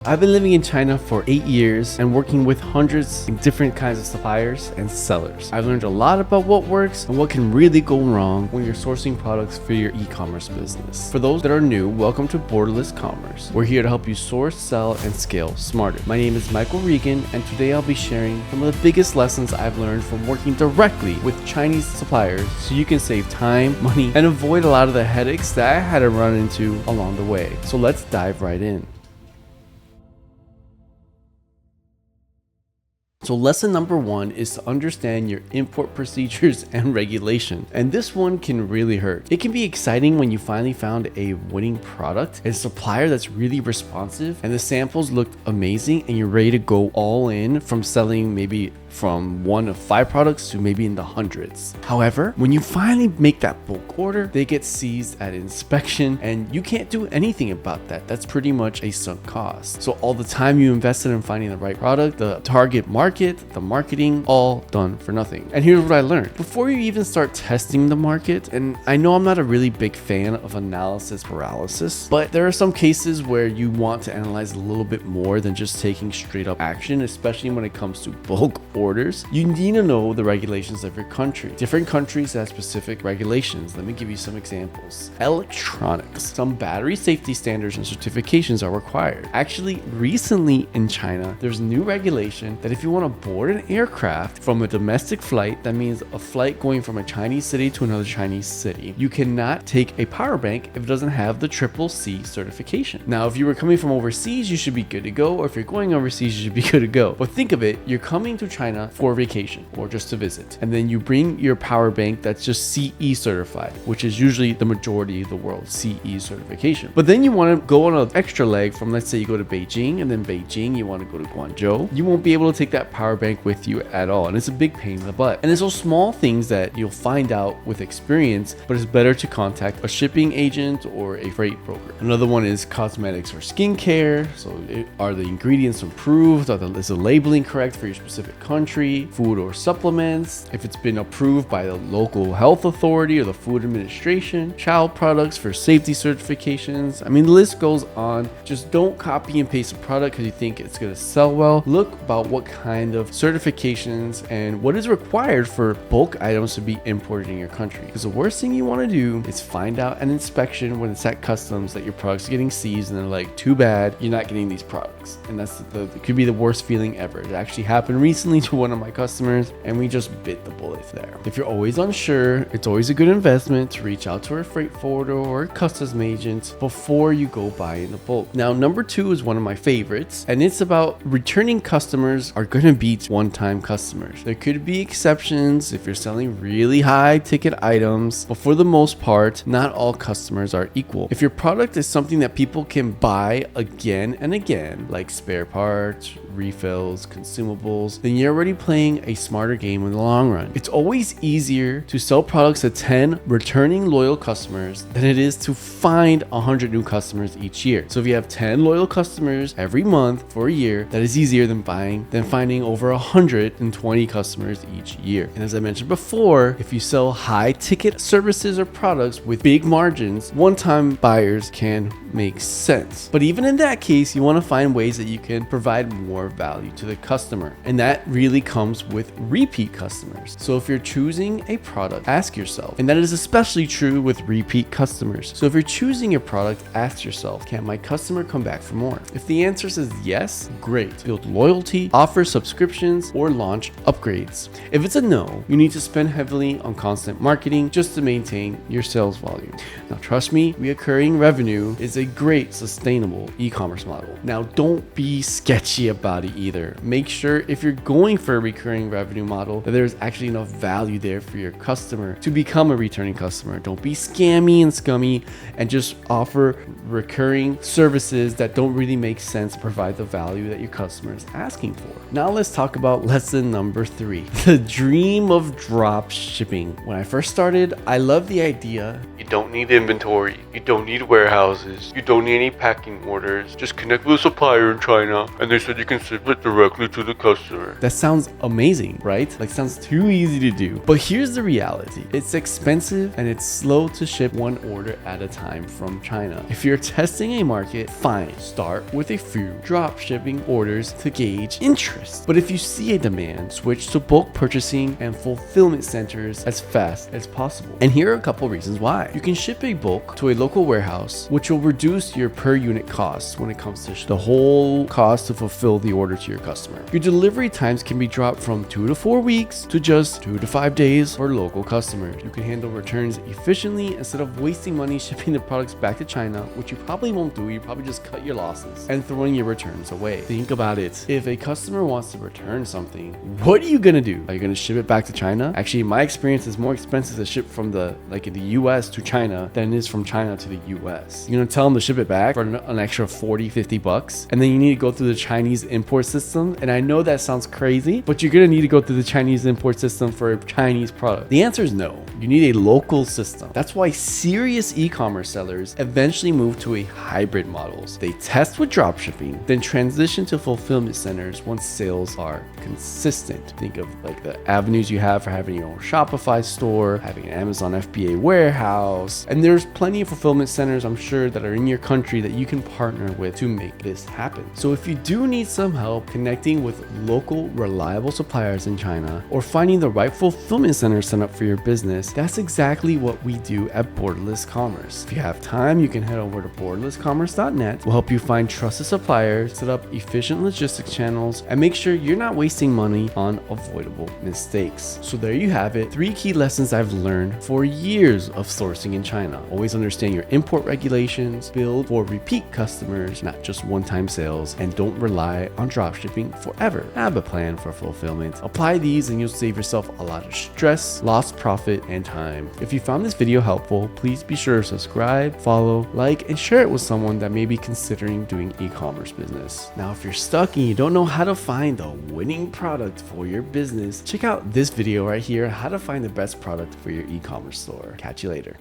I've been living in China for 8 years and working with hundreds of different kinds of suppliers and sellers. I've learned a lot about what works and what can really go wrong when you're sourcing products for your e-commerce business. For those that are new, welcome to Borderless Commerce. We're here to help you source, sell, and scale smarter. My name is Michael Regan, and today I'll be sharing some of the biggest lessons I've learned from working directly with Chinese suppliers so you can save time, money, and avoid a lot of the headaches that I had to run into along the way. So let's dive right in. So lesson number 1 is to understand your import procedures and regulation. And this one can really hurt. It can be exciting when you finally found a winning product, a supplier that's really responsive, and the samples looked amazing and you're ready to go all in from selling maybe from 1 of 5 products to maybe in the hundreds. However, when you finally make that bulk order, they get seized at inspection and you can't do anything about that. That's pretty much a sunk cost. So all the time you invested in finding the right product, the target market, the marketing, all done for nothing. And here's what I learned. Before you even start testing the market, and I know I'm not a really big fan of analysis paralysis, but there are some cases where you want to analyze a little bit more than just taking straight up action, especially when it comes to bulk orders. You need to know the regulations of your country. Different countries have specific regulations. Let me give you some examples. Electronics. Some battery safety standards and certifications are required. Actually, recently in China, there's a new regulation that if you want to board an aircraft from a domestic flight, that means a flight going from a Chinese city to another Chinese city, you cannot take a power bank if it doesn't have the CCC certification. Now, if you were coming from overseas, you should be good to go, or if you're going overseas, you should be good to go. But think of it, you're coming to China for vacation or just to visit, and then you bring your power bank that's just CE certified, which is usually the majority of the world CE certification. But then you want to go on an extra leg from, let's say you go to Beijing, and then Beijing you want to go to Guangzhou. You won't be able to take that power bank with you at all, and it's a big pain in the butt. And it's those small things that you'll find out with experience, but it's better to contact a shipping agent or a freight broker. Another one is cosmetics or skincare. So are the ingredients approved? Is the labeling correct for your specific country? Food or supplements, if it's been approved by the local health authority or the food administration. Child products for safety certifications. I mean, the list goes on. Just don't copy and paste a product because you think it's going to sell well. Look about what kind of certifications and what is required for bulk items to be imported in your country. Because the worst thing you want to do is find out an inspection when it's at customs that your product's getting seized and they're like, too bad, you're not getting these products. And it could be the worst feeling ever. It actually happened recently to one of my customers and we just bit the bullet there. If you're always unsure, it's always a good investment to reach out to a freight forwarder or a customs agent before you go buy in the bulk. Now, number 2 is one of my favorites, and it's about returning customers are going to be one-time customers. There could be exceptions if you're selling really high ticket items, but for the most part, not all customers are equal. If your product is something that people can buy again and again, like spare parts, refills, consumables, then you're already playing a smarter game in the long run. It's always easier to sell products to 10 returning loyal customers than it is to find 100 new customers each year. So if you have 10 loyal customers every month for a year, that is easier than finding over 120 customers each year. And as I mentioned before, if you sell high ticket services or products with big margins, one-time buyers can make sense. But even in that case, you want to find ways that you can provide more value to the customer. And that really comes with repeat customers. So if you're choosing a product, ask yourself, and that is especially true with repeat customers. So if you're choosing a product, ask yourself, can my customer come back for more? If the answer is yes, great. Build loyalty, offer subscriptions, or launch upgrades. If it's a no, you need to spend heavily on constant marketing just to maintain your sales volume. Now, trust me, recurring revenue is a great sustainable e-commerce model. Now, don't be sketchy about it either. Make sure if you're going for a recurring revenue model that there's actually enough value there for your customer to become a returning customer. Don't be scammy and scummy and just offer recurring services that don't really make sense to provide the value that your customer is asking for. Now let's talk about lesson number 3, the dream of drop shipping. When I first started, I loved the idea. You don't need inventory, you don't need warehouses, you don't need any packing orders. Just connect with a supplier in China and they said you can and ship it directly to the customer. That sounds amazing, right? Like, sounds too easy to do. But here's the reality. It's expensive and it's slow to ship one order at a time from China. If you're testing a market, fine. Start with a few drop shipping orders to gauge interest. But if you see a demand, switch to bulk purchasing and fulfillment centers as fast as possible. And here are a couple reasons why. You can ship a bulk to a local warehouse, which will reduce your per unit costs when it comes to the whole cost to fulfill the order to your customer. Your delivery times can be dropped from 2 to 4 weeks to just 2 to 5 days for local customers. You can handle returns efficiently instead of wasting money shipping the products back to China, which you probably won't do. You probably just cut your losses and throwing your returns away. Think about it. If a customer wants to return something, what are you gonna do? Are you gonna ship it back to China? Actually, my experience is more expensive to ship from the US to China than it is from China to the US. You're gonna tell them to ship it back for an extra 40, 50 bucks, and then you need to go through the Chinese import system. And I know that sounds crazy, but you're gonna need to go through the Chinese import system for a Chinese product. The answer is no. You need a local system. That's why serious e-commerce sellers eventually move to a hybrid models. They test with dropshipping, then transition to fulfillment centers once sales are consistent. Think of like the avenues you have for having your own Shopify store, having an Amazon FBA warehouse, and there's plenty of fulfillment centers, I'm sure, that are in your country that you can partner with to make this happen. So if you do need some help connecting with local reliable suppliers in China or finding the right fulfillment center set up for your business, that's exactly what we do at Borderless Commerce. If you have time, you can head over to borderlesscommerce.net. We'll help you find trusted suppliers, set up efficient logistics channels, and make sure you're not wasting money on avoidable mistakes. So there you have it, 3 key lessons I've learned for years of sourcing in China. Always understand your import regulations, build for repeat customers, not just one-time sales, and don't rely on dropshipping forever. Have a plan for fulfillment. Apply these and you'll save yourself a lot of stress, lost profit, and time. If you found this video helpful, please be sure to subscribe, follow, like, and share it with someone that may be considering doing e-commerce business. Now, if you're stuck and you don't know how to find the winning product for your business, check out this video right here, how to find the best product for your e-commerce store. Catch you later.